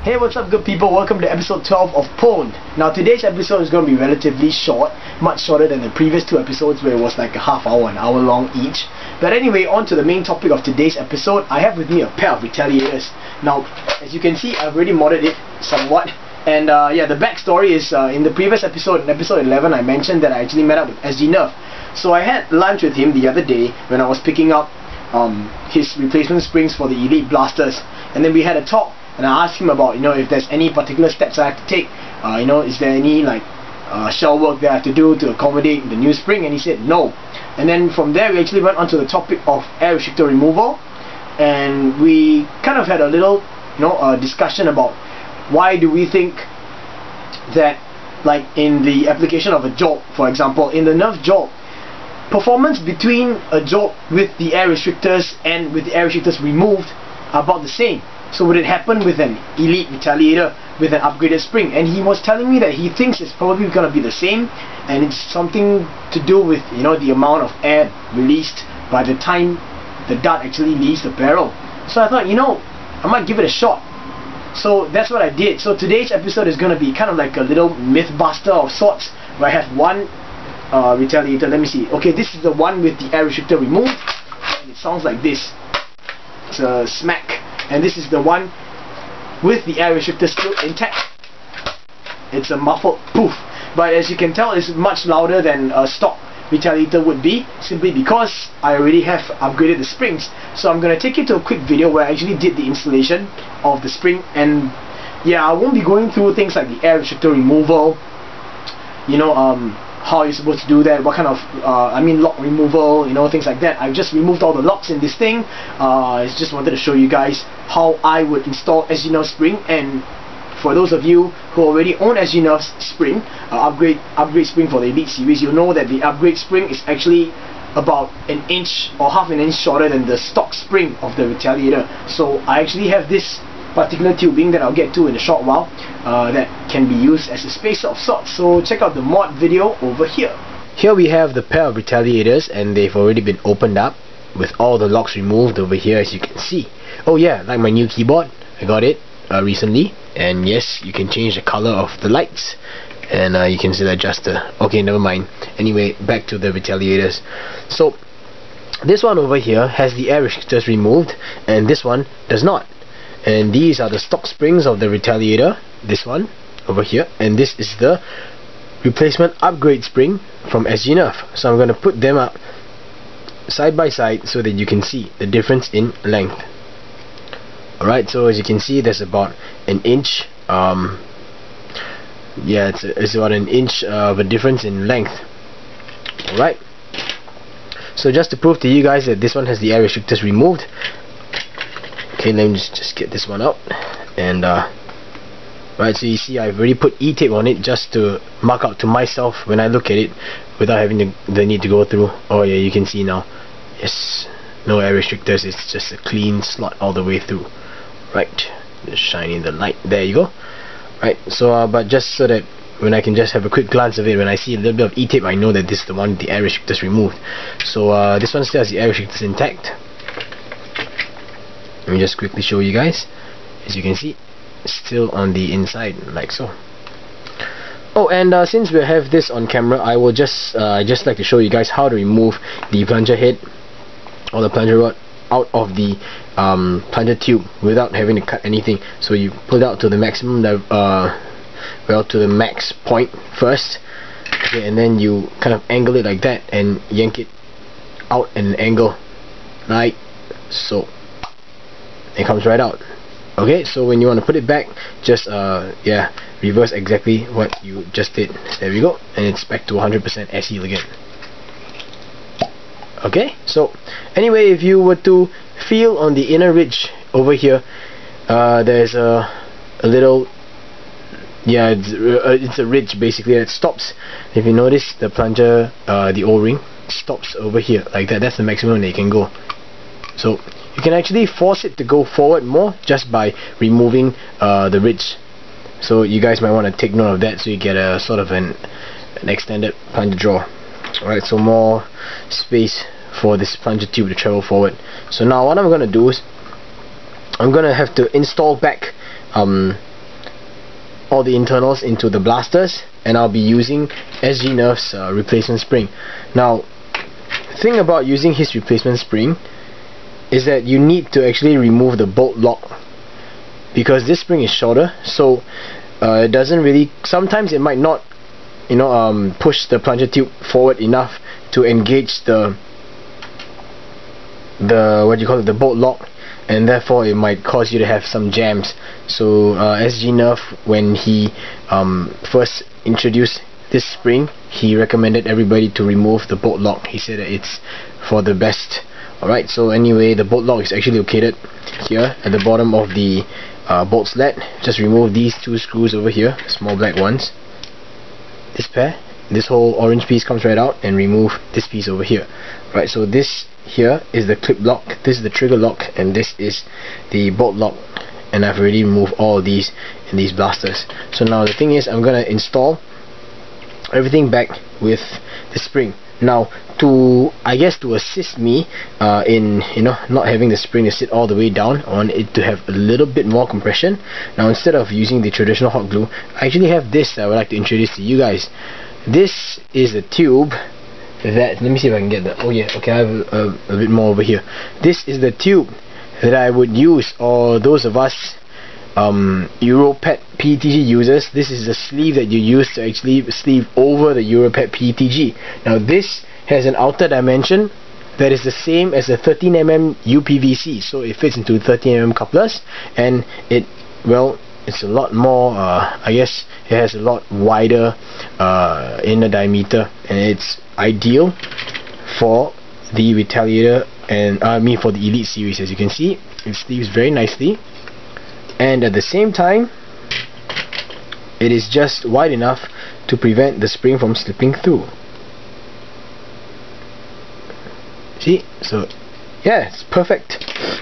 Hey, what's up good people, welcome to episode 12 of PWND. Now today's episode is going to be relatively short, much shorter than the previous two episodes where it was like a half hour, an hour long each. But anyway, on to the main topic of today's episode. I have with me a pair of Retaliators. Now, as you can see, I've already modded it somewhat. And yeah, the backstory is in the previous episode, in episode 11, I mentioned that I actually met up with SG Nerf. So I had lunch with him the other day when I was picking up his replacement springs for the Elite Blasters. And then we had a talk. And I asked him about, if there's any particular steps I have to take, is there any shell work that I have to do to accommodate the new spring, and he said no. And then from there we actually went on to the topic of air restrictor removal, and we kind of had a little, discussion about why do we think that, like in the application of a jolt, for example, in the Nerf jolt, performance between a jolt with the air restrictors and with the air restrictors removed are about the same. So would it happen with an Elite Retaliator with an upgraded spring? And he was telling me that he thinks it's probably going to be the same, and it's something to do with the amount of air released by the time the dart actually leaves the barrel. So I thought, I might give it a shot. So that's what I did. So today's episode is going to be kind of like a little mythbuster of sorts, where I have one Retaliator. Let me see. Okay, this is the one with the air restrictor removed, and it sounds like this. It's a smack. And this is the one with the air restrictor still intact. It's a muffled poof. But as you can tell, it's much louder than a stock Retaliator would be, simply because I already have upgraded the springs. So I'm going to take you to a quick video where I actually did the installation of the spring. And yeah, I won't be going through things like the air restrictor removal, how you're supposed to do that, what kind of, lock removal, things like that. I've just removed all the locks in this thing. I just wanted to show you guys how I would install SG Nerf spring. And for those of you who already own SG Nerf's spring, upgrade spring for the Elite series, you'll know that the upgrade spring is actually about an inch or half an inch shorter than the stock spring of the Retaliator. So I actually have this particular tubing that I'll get to in a short while that can be used as a spacer of sorts. So check out the mod video over here. Here we have the pair of Retaliators, and they've already been opened up with all the locks removed over here, as you can see. Oh yeah, like my new keyboard, I got it recently, and yes, you can change the color of the lights, and you can still adjust the... okay, never mind. Anyway, back to the Retaliators. So this one over here has the air restrictors removed, and this one does not. And these are the stock springs of the Retaliator, this one over here, and this is the replacement upgrade spring from SG Nerf. So I'm going to put them up side by side so that you can see the difference in length. Alright, so as you can see, there's about an inch, it's about an inch of a difference in length. Alright, so just to prove to you guys that this one has the air restrictors removed, okay, let me just get this one out. And right, so you see I've already put E-tape on it just to mark out to myself when I look at it without having the need to go through. Oh yeah, you can see now, yes, no air restrictors, it's just a clean slot all the way through. Right, just shining the light, there you go. Right, so but just so that when I can just have a quick glance of it, when I see a little bit of E-tape, I know that this is the one with the air restrictors removed. So this one still has the air restrictors intact. Let me just quickly show you guys. As you can see, still on the inside, like so. Oh, and since we have this on camera, I will just like to show you guys how to remove the plunger head or the plunger rod out of the plunger tube without having to cut anything. So you pull it out to the maximum to the max point first, okay, and then you kind of angle it like that and yank it out at an angle like so. It comes right out. Okay, so when you want to put it back, just reverse exactly what you just did. There we go, and it's back to 100% SE again. Okay, so anyway, if you were to feel on the inner ridge over here, there's a little, it's a ridge basically that stops. If you notice, the plunger, the O-ring stops over here like that. That's the maximum that you can go. So you can actually force it to go forward more just by removing the ridge. So you guys might want to take note of that, so you get a sort of an extended plunger draw. Alright, so more space for this plunger tube to travel forward. So now what I'm going to do is I'm going to have to install back all the internals into the blasters, and I'll be using SG Nerf's replacement spring. Now, the thing about using his replacement spring is that you need to actually remove the bolt lock, because this spring is shorter, so it doesn't really, sometimes it might not, you know, push the plunger tube forward enough to engage the what do you call it, the bolt lock, and therefore it might cause you to have some jams. So SG Nerf, when he first introduced this spring, he recommended everybody to remove the bolt lock. He said that it's for the best. Alright, so anyway, the bolt lock is actually located here at the bottom of the bolt slat. Just remove these two screws over here, small black ones. This pair, this whole orange piece comes right out, and remove this piece over here. Right, so this here is the clip lock, this is the trigger lock, and this is the bolt lock, and I've already removed all of these in these blasters. So now the thing is, I'm gonna install everything back with the spring. Now, to assist me in, you know, not having the spring to sit all the way down, I want it to have a little bit more compression. Now, instead of using the traditional hot glue, I actually have this that I would like to introduce to you guys. This is a tube that, let me see if I can get that. Oh yeah, okay, I have a bit more over here. This is the tube that I would use, or those of us Europet PETG users, this is the sleeve that you use to actually sleeve over the Europet PETG. Now this has an outer dimension that is the same as a 13mm UPVC, so it fits into 13mm couplers, and it, well, it's a lot more, I guess it has a lot wider inner diameter, and it's ideal for the Retaliator, and for the Elite series. As you can see, it sleeves very nicely, and at the same time it is just wide enough to prevent the spring from slipping through. See, so yeah, it's perfect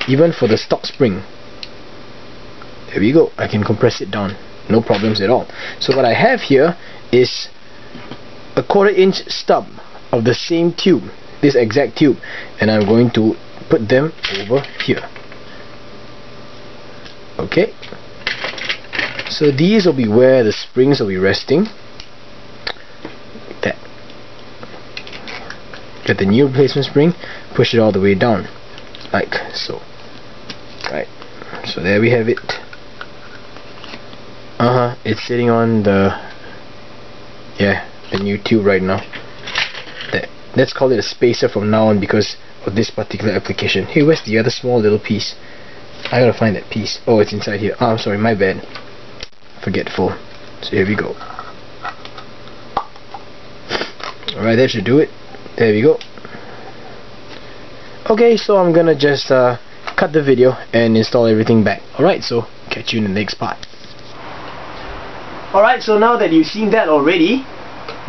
even for the stock spring. There we go, I can compress it down, no problems at all. So what I have here is a 1/4 inch stub of the same tube, this exact tube, and I'm going to put them over here. Okay, so these will be where the springs will be resting, like that. Get the new replacement spring, push it all the way down, like so. Right, so there we have it. It's sitting on the new tube right now. Let's call it a spacer from now on because of this particular application. Hey, where's the other small little piece? I gotta find that piece. Oh, it's inside here. Oh, I'm sorry, my bad. Forgetful. So here we go. Alright, that should do it. There we go. Okay, so I'm gonna just cut the video and install everything back. Alright, so catch you in the next part. Alright, so now that you've seen that already,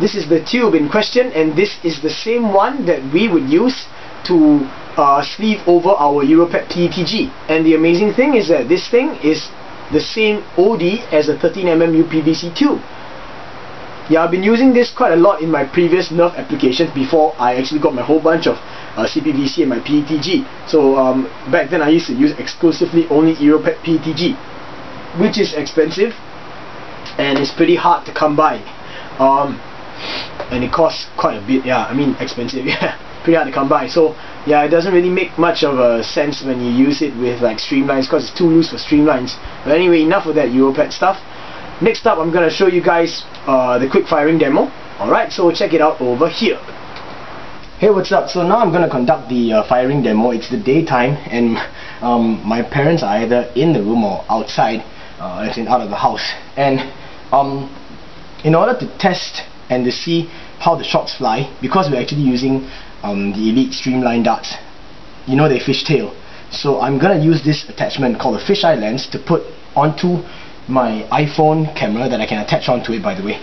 this is the tube in question, and this is the same one that we would use to sleeve over our Europet PETG. And the amazing thing is that this thing is the same OD as a 13mm UPVC tube. Yeah, I've been using this quite a lot in my previous Nerf applications before I actually got my whole bunch of CPVC and my PETG. So back then I used to use exclusively only Europet PETG, which is expensive and it's pretty hard to come by. And it costs quite a bit. Yeah, I mean expensive. Yeah, pretty hard to come by. So yeah, it doesn't really make much of a sense when you use it with like streamlines, because it's too loose for streamlines. But anyway, enough of that Europet stuff. Next up, I'm gonna show you guys the quick firing demo. Alright, so check it out over here. Hey, what's up? So now I'm gonna conduct the firing demo. It's the daytime, and my parents are either in the room or outside, as in out of the house. And in order to test and to see how the shots fly, because we're actually using the Elite Streamline darts, you know, they fishtail. So I'm gonna use this attachment called a fisheye lens to put onto my iPhone camera that I can attach onto it, by the way,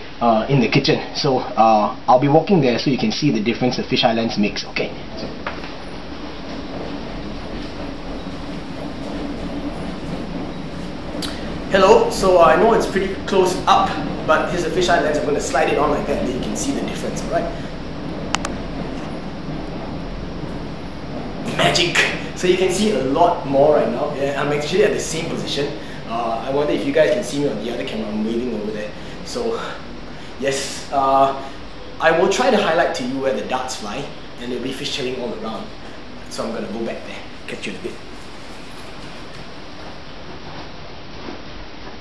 in the kitchen. So I'll be walking there so you can see the difference the fisheye lens makes. Okay. So. Hello, so I know it's pretty close up, but here's a fisheye lens. I'm going to slide it on like that, then you can see the difference, alright? Magic! So you can see a lot more right now. Yeah, I'm actually at the same position. I wonder if you guys can see me on the other camera. I'm waving over there. So yes, I will try to highlight to you where the darts fly, and there'll be fish tailing all around. So I'm gonna go back there, catch you in a bit.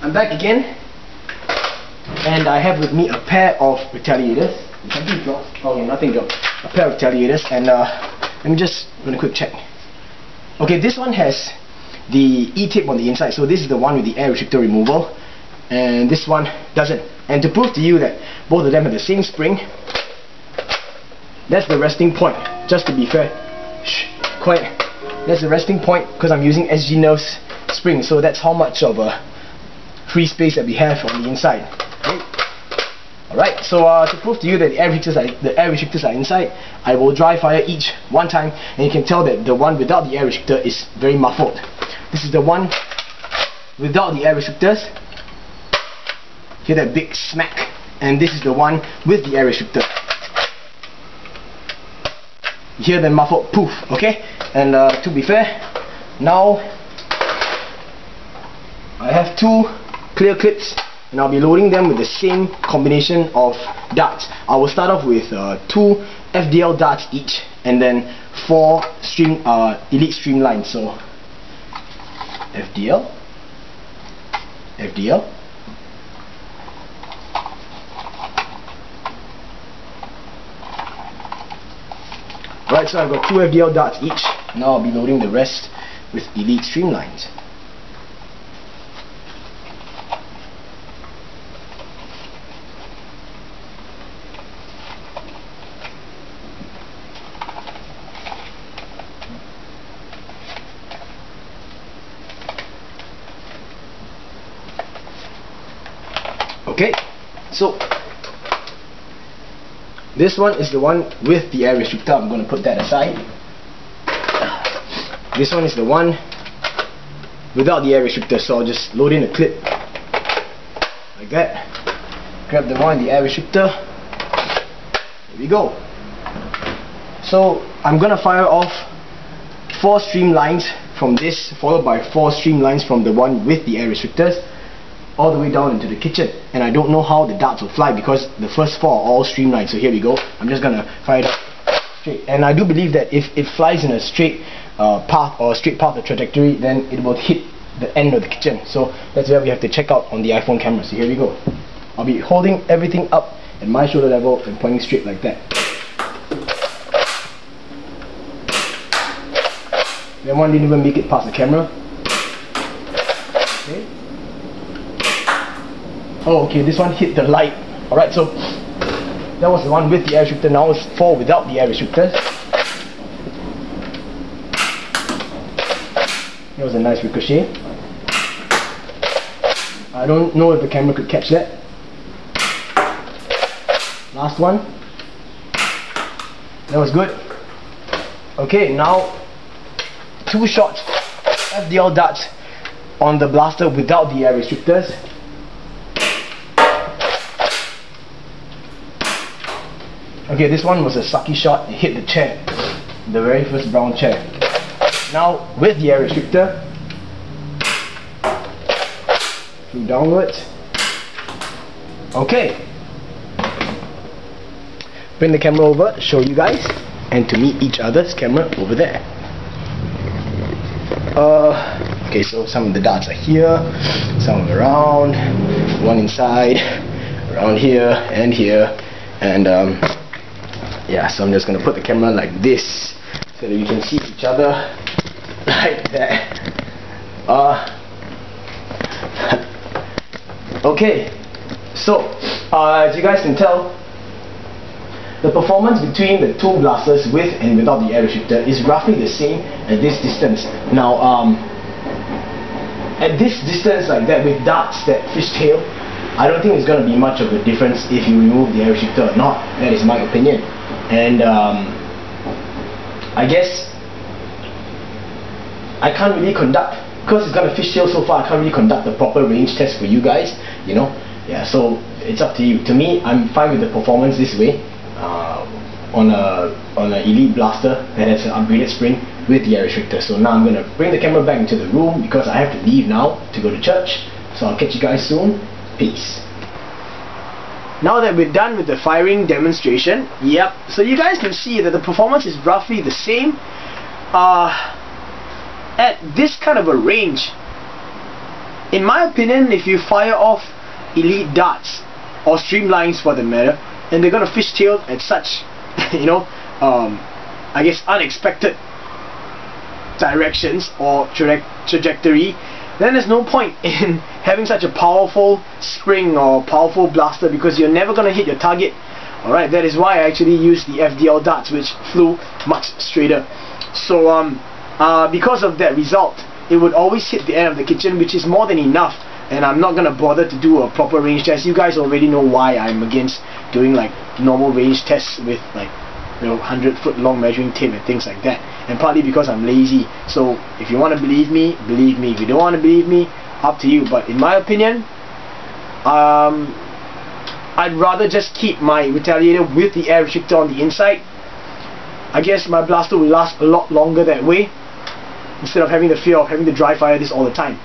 I'm back again, and I have with me a pair of Retaliators. Something dropped. Okay, nothing dropped. A pair of Retaliators, and let me just run a quick check. Okay, this one has the E-tip on the inside, so this is the one with the air restrictor removal, and this one doesn't. And to prove to you that both of them have the same spring, that's the resting point. Just to be fair, shh, quiet. That's the resting point because I'm using SG Nerf's spring, so that's how much of a free space that we have on the inside. Okay. Alright, so to prove to you that the air restrictors are inside, I will dry fire each one time, and you can tell that the one without the air restrictor is very muffled. This is the one without the air restrictors. Hear that big smack. And this is the one with the air restrictor. You hear the muffled poof, okay? And to be fair, now I have two clear clips, and I'll be loading them with the same combination of darts. I will start off with 2 FDL darts each, and then 4 Elite Streamlines. So FDL, FDL, right, so I've got 2 FDL darts each. Now I'll be loading the rest with Elite Streamlines. Okay, so this one is the one with the air restrictor. I'm going to put that aside. This one is the one without the air restrictor, so I'll just load in a clip like that. Grab the one with the air restrictor. There we go. So I'm going to fire off 4 streamlines from this, followed by 4 streamlines from the one with the air restrictors, all the way down into the kitchen. And I don't know how the darts will fly because the first 4 are all streamlined. So here we go. I'm just gonna fire it up straight, and I do believe that if it flies in a straight path or a straight path of trajectory, then it will hit the end of the kitchen. So that's where we have to check out on the iPhone camera. So here we go. I'll be holding everything up at my shoulder level and pointing straight like that. That one didn't even make it past the camera. Okay. Oh, okay, this one hit the light. Alright, so that was the one with the air restrictor. Now it's 4 without the air restrictors. That was a nice ricochet. I don't know if the camera could catch that. Last one. That was good. Okay, now 2 shots FDL darts on the blaster without the air restrictors. Okay, this one was a sucky shot. It hit the chair, the very first brown chair. Now with the air restrictor, flew downwards. Okay, bring the camera over, show you guys, and to meet each other's camera over there. Okay, so some of the darts are here, some are around, one inside, around here, and yeah, so I'm just gonna put the camera like this so that you can see each other like that. Okay, so as you guys can tell, the performance between the 2 blasters with and without the air restrictor is roughly the same at this distance. Now, at this distance like that with darts that fishtail, I don't think it's going to be much of a difference if you remove the air restrictor or not. That is my opinion. And I guess I can't really conduct, because it's going to fishtail so far, I can't really conduct the proper range test for you guys, you know. Yeah, so it's up to you. To me, I'm fine with the performance this way. On a Elite blaster that has an upgraded spring. with the air restrictor. So now I'm going to bring the camera back into the room because I have to leave now to go to church. So I'll catch you guys soon. Peace. Now that we're done with the firing demonstration, yep, so you guys can see that the performance is roughly the same at this kind of a range. In my opinion, if you fire off elite darts or streamlines for the matter, and they're gonna fishtail at such I guess unexpected directions or trajectory, then there's no point in having such a powerful spring or powerful blaster, because you're never gonna hit your target. Alright, that is why I actually used the FDL darts, which flew much straighter. So because of that result, it would always hit the end of the kitchen, which is more than enough, and I'm not gonna bother to do a proper range test. You guys already know why I'm against doing like normal range tests with like 100-foot long measuring tape and things like that, and partly because I'm lazy. So if you want to believe me, believe me. If you don't want to believe me, up to you. But in my opinion, I'd rather just keep my Retaliator with the air restrictor on the inside. I guess my blaster will last a lot longer that way, instead of having the fear of having to dry fire this all the time.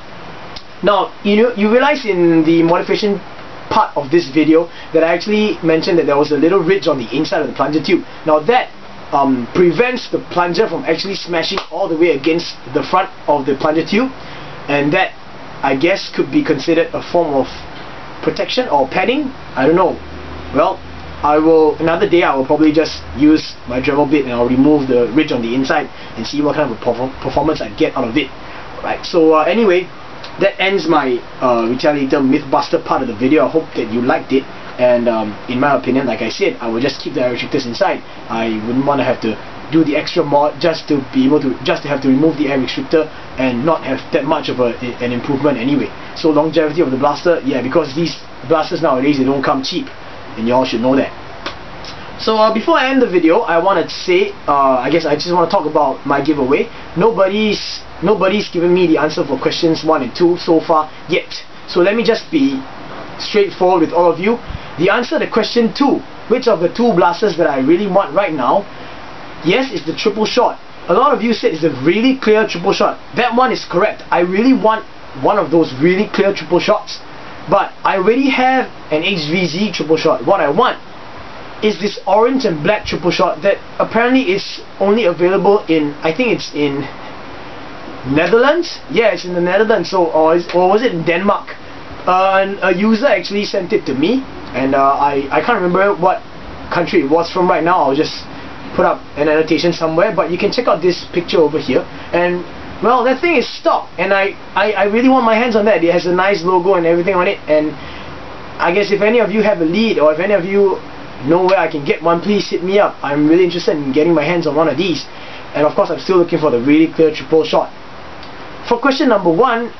Now, you realize in the modification part of this video that I actually mentioned that there was a little ridge on the inside of the plunger tube. Now that prevents the plunger from actually smashing all the way against the front of the plunger tube, and that I guess could be considered a form of protection or padding. I don't know. Well, another day I will probably just use my Dremel bit and I'll remove the ridge on the inside and see what kind of a performance I get out of it. Right, so anyway, that ends my Retaliator Mythbuster part of the video. I hope that you liked it, and in my opinion, like I said, I will just keep the air restrictors inside. I wouldn't want to have to do the extra mod just to be able to have to remove the air restrictor and not have that much of an improvement anyway. So longevity of the blaster, yeah, because these blasters nowadays, they don't come cheap, and you all should know that. So before I end the video, I want to say, I guess I just want to talk about my giveaway. Nobody's given me the answer for questions 1 and 2 so far yet. So let me just be straightforward with all of you. The answer to question 2, which of the 2 blasters that I really want right now, yes, it's the triple shot. A lot of you said it's a really clear triple shot. That one is correct. I really want one of those really clear triple shots, but I already have an HVZ triple shot. What I want is this orange and black triple shot that apparently is only available in, I think it's in Netherlands. Yeah, it's in the Netherlands. So or was it in Denmark? A user actually sent it to me, and I can't remember what country it was from right now. I'll just put up an annotation somewhere, but you can check out this picture over here, and well, that thing is stock, and I really want my hands on that. It has a nice logo and everything on it, and I guess if any of you have a lead, or if any of you know where I can get one, please hit me up. I'm really interested in getting my hands on one of these, and of course I'm still looking for the really clear triple shot. For question number 1,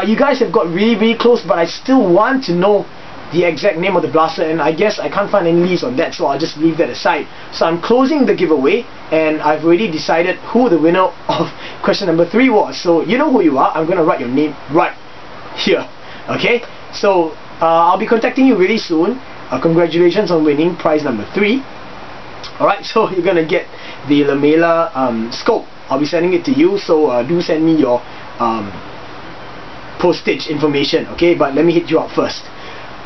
you guys have got really close, but I still want to know the exact name of the blaster, and I guess I can't find any leads on that, so I'll just leave that aside. So I'm closing the giveaway, and I've already decided who the winner of question number 3 was. So you know who you are. I'm gonna write your name right here. Okay, so I'll be contacting you really soon. Congratulations on winning prize number 3. Alright, so you're gonna get the Lamela scope. I'll be sending it to you, so do send me your postage information, okay? But let me hit you up first.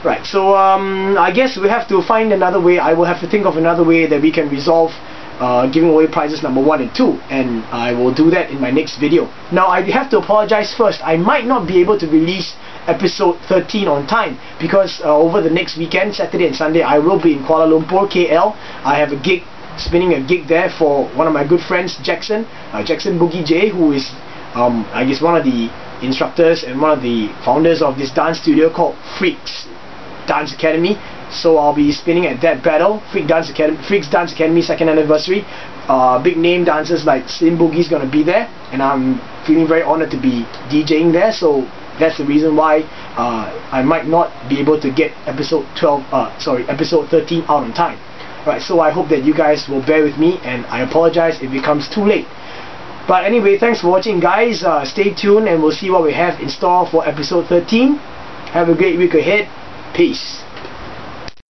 Right, so I guess we have to find another way. I will have to think of another way that we can resolve giving away prizes number 1 and 2, and I will do that in my next video. Now I have to apologize first. I might not be able to release episode 13 on time because over the next weekend, Saturday and Sunday, I will be in Kuala Lumpur, KL. I have a gig, spinning a gig there for one of my good friends, Jackson Boogie J, who is I guess one of the instructors and one of the founders of this dance studio called Freaks Dance Academy. So I'll be spinning at that battle, Freaks Dance Academy 2nd anniversary. Big name dancers like Slim Boogie's gonna be there, and I'm feeling very honored to be DJing there. So that's the reason why I might not be able to get episode 13 out on time. Right, so I hope that you guys will bear with me, and I apologize if it becomes too late. But anyway, thanks for watching, guys. Stay tuned, and we'll see what we have in store for episode 13. Have a great week ahead. Peace.